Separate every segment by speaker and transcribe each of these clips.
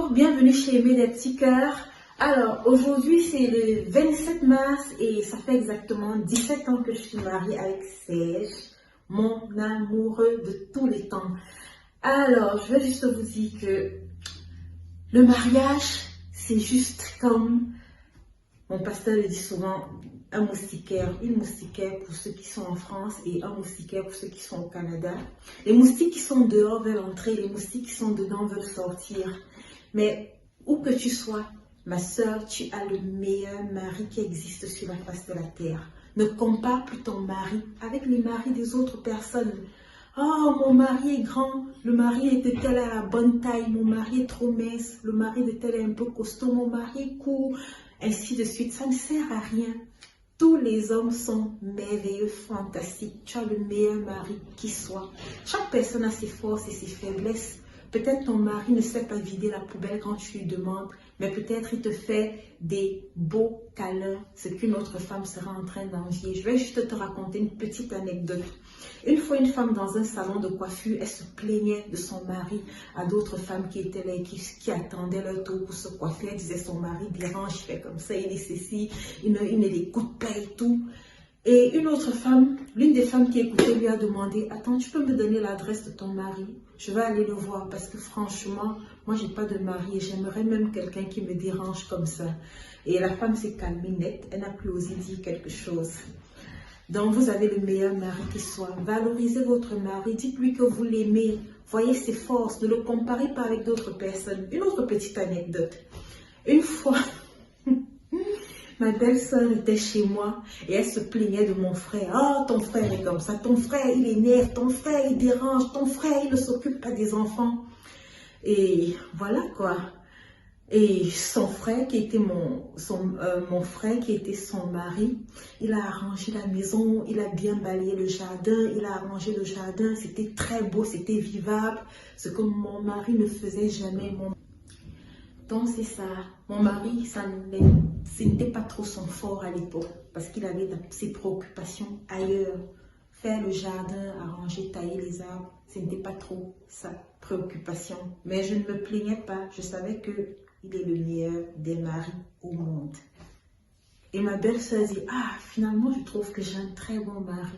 Speaker 1: Bonjour, bienvenue chez Aimer des petits cœurs. Alors, aujourd'hui, c'est le 27 mars et ça fait exactement 17 ans que je suis mariée avec Serge, mon amoureux de tous les temps. Alors, je vais juste vous dire que le mariage, c'est juste comme, mon pasteur le dit souvent, un moustiquaire, une moustiquaire pour ceux qui sont en France et un moustiquaire pour ceux qui sont au Canada. Les moustiques qui sont dehors veulent entrer, les moustiques qui sont dedans veulent sortir. Mais où que tu sois, ma soeur, tu as le meilleur mari qui existe sur la face de la terre. Ne compare plus ton mari avec les maris des autres personnes. Oh, mon mari est grand, le mari de tel a la bonne taille, mon mari est trop mince, le mari de tel est un peu costaud, mon mari est court, ainsi de suite. Ça ne sert à rien. Tous les hommes sont merveilleux, fantastiques. Tu as le meilleur mari qui soit. Chaque personne a ses forces et ses faiblesses. Peut-être ton mari ne sait pas vider la poubelle quand tu lui demandes, mais peut-être il te fait des beaux câlins, ce qu'une autre femme sera en train d'envier. Je vais juste te raconter une petite anecdote. Une fois, une femme dans un salon de coiffure, elle se plaignait de son mari à d'autres femmes qui étaient là et qui attendaient leur tour pour se coiffer. Elle disait son mari dérange, il fait comme ça, il est ceci, il ne l'écoute pas et tout. Et une autre femme, l'une des femmes qui écoutait lui a demandé, attends, tu peux me donner l'adresse de ton mari? Je vais aller le voir parce que franchement, moi j'ai pas de mari et j'aimerais même quelqu'un qui me dérange comme ça. Et la femme s'est calmée net, elle n'a plus osé dire quelque chose. Donc vous avez le meilleur mari qui soit. Valorisez votre mari, dites-lui que vous l'aimez, voyez ses forces, ne le comparez pas avec d'autres personnes. Une autre petite anecdote. Une fois, ma belle-sœur était chez moi et elle se plaignait de mon frère. Oh, ton frère est comme ça, ton frère il énerve, ton frère il dérange, ton frère il ne s'occupe pas des enfants. Et voilà quoi. Et son frère qui était mon frère qui était son mari, il a arrangé la maison, il a bien balayé le jardin, il a arrangé le jardin, c'était très beau, c'était vivable, ce que mon mari ne faisait jamais. Donc c'est ça, mon mari, ce n'était pas trop son fort à l'époque, parce qu'il avait ses préoccupations ailleurs. Faire le jardin, arranger, tailler les arbres, ce n'était pas trop sa préoccupation. Mais je ne me plaignais pas, je savais qu'il est le meilleur des maris au monde. Et ma belle-sœur dit, ah finalement je trouve que j'ai un très bon mari.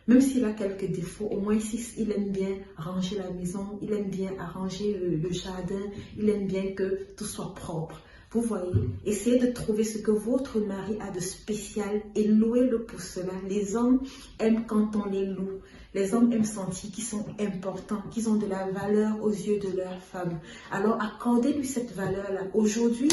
Speaker 1: Même s'il a quelques défauts, au moins il aime bien ranger la maison, il aime bien arranger le jardin, il aime bien que tout soit propre. Vous voyez, essayez de trouver ce que votre mari a de spécial et louez-le pour cela. Les hommes aiment quand on les loue. Les hommes aiment sentir qu'ils sont importants, qu'ils ont de la valeur aux yeux de leur femme. Alors accordez-lui cette valeur-là. Aujourd'hui,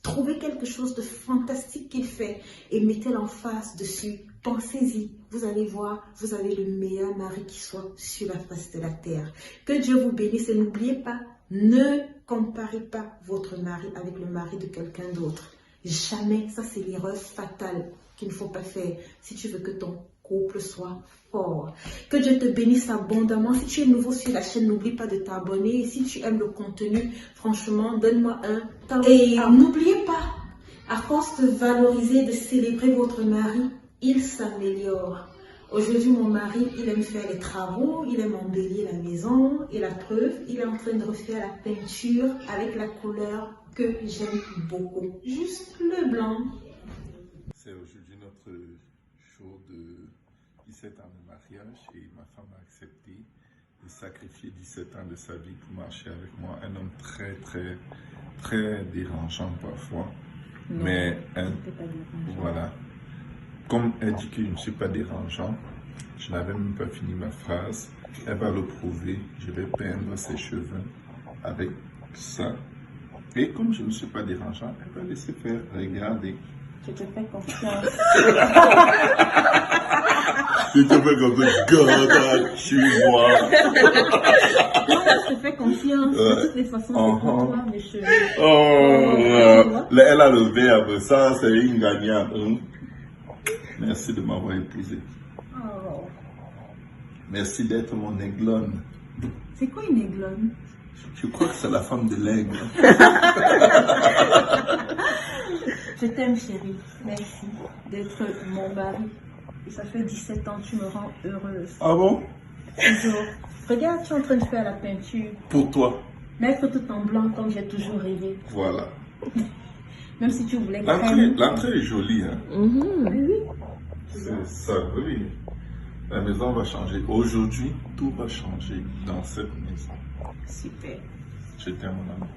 Speaker 1: trouvez quelque chose de fantastique qu'il fait et mettez l'emphase dessus. Pensez-y, vous allez voir, vous avez le meilleur mari qui soit sur la face de la terre. Que Dieu vous bénisse et n'oubliez pas, ne comparez pas votre mari avec le mari de quelqu'un d'autre. Jamais, ça c'est l'erreur fatale qu'il ne faut pas faire si tu veux que ton couple soit fort. Que Dieu te bénisse abondamment. Si tu es nouveau sur la chaîne, n'oublie pas de t'abonner. Et si tu aimes le contenu, franchement, donne-moi un thumbs up. Et n'oubliez pas, à force de valoriser, de célébrer votre mari, il s'améliore. Aujourd'hui, mon mari, il aime faire les travaux, il aime embellir la maison. Et la preuve, il est en train de refaire la peinture avec la couleur que j'aime beaucoup. Juste le blanc.
Speaker 2: C'est aujourd'hui notre jour de 17 ans de mariage et ma femme a accepté de sacrifier 17 ans de sa vie pour marcher avec moi. Un homme très, très, très dérangeant parfois.
Speaker 1: Non,
Speaker 2: mais
Speaker 1: voilà.
Speaker 2: Comme elle dit que je ne suis pas dérangeant, je n'avais même pas fini ma phrase. Elle va le prouver. Je vais peindre ses cheveux avec ça. Et comme je ne suis pas dérangeant, elle va laisser faire. Regardez.
Speaker 1: Je te fais confiance.
Speaker 2: Je te fais comme ça, God, suis-moi.
Speaker 1: Je te fais confiance. De toutes les façons, c'est pour toi, mes cheveux.
Speaker 2: Elle a le verbe, ça c'est une gagnante. Merci de m'avoir épousé.
Speaker 1: Oh.
Speaker 2: Merci d'être mon aiglone.
Speaker 1: C'est quoi une aiglone?
Speaker 2: Je crois que c'est la femme de l'aigle.
Speaker 1: Je t'aime, chérie. Merci d'être mon mari. Et ça fait 17 ans, tu me rends heureuse.
Speaker 2: Ah bon?
Speaker 1: Toujours. Regarde, tu es en train de faire la peinture.
Speaker 2: Pour toi.
Speaker 1: Mettre tout en blanc comme j'ai toujours rêvé.
Speaker 2: Voilà.
Speaker 1: Même si tu voulais crème.
Speaker 2: L'entrée est jolie, hein.
Speaker 1: Oui.
Speaker 2: C'est ça, oui. La maison va changer. Aujourd'hui, tout va changer dans cette maison.
Speaker 1: Super.
Speaker 2: Je t'aime, mon amour.